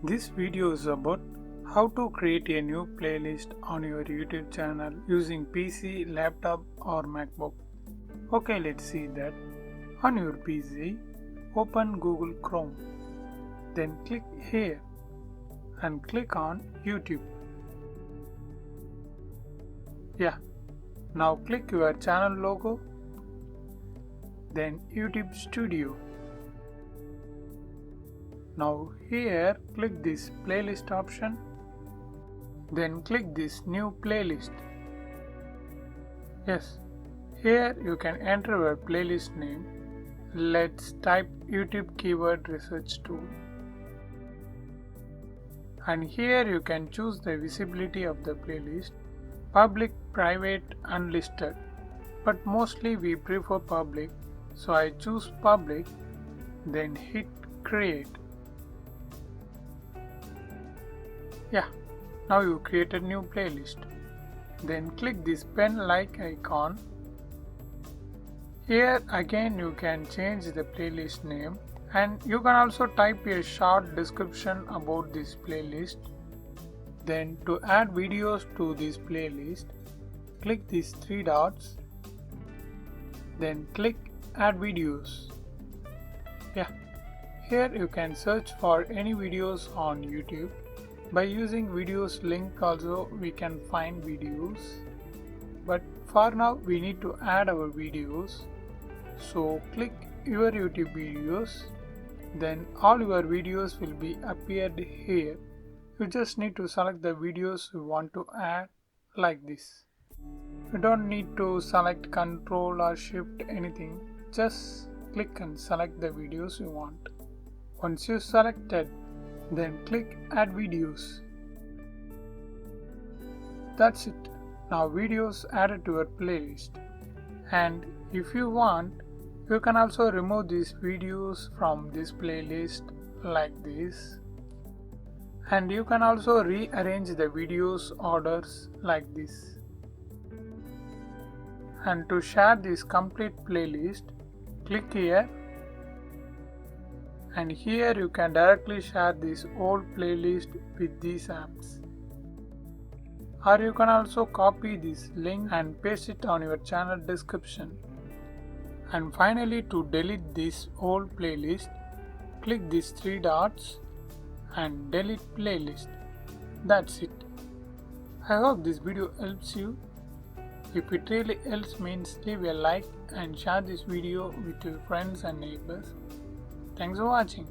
This video is about how to create a new playlist on your YouTube channel using PC, laptop or MacBook. Okay, let's see that. On your PC, open Google Chrome. Then click here and click on YouTube. Now click your channel logo. Then YouTube Studio. Now here click this playlist option. Then click this new playlist. Here you can enter your playlist name. Let's type YouTube keyword research tool. And here you can choose the visibility of the playlist, public, private, unlisted. But mostly we prefer public, so I choose public, then hit create. Now you create a new playlist. Then click this pen-like icon. Here again you can change the playlist name and you can also type a short description about this playlist. Then to add videos to this playlist, click these three dots. Then click add videos. Here you can search for any videos on YouTube. By using videos link also we can find videos, but for now we need to add our videos. So click your YouTube videos, then all your videos will be appeared here. You just need to select the videos you want to add like this. You don't need to select Ctrl or Shift anything, just click and select the videos you want. Once you selected, then click add videos. That's it. Now videos added to your playlist. And if you want, you can also remove these videos from this playlist like this. And you can also rearrange the videos orders like this. And to share this complete playlist, click here. And here you can directly share this whole playlist with these apps. Or you can also copy this link and paste it on your channel description. And finally, to delete this whole playlist, click these three dots and delete playlist. That's it. I hope this video helps you. If it really helps, means leave a like and share this video with your friends and neighbors. Thanks for watching.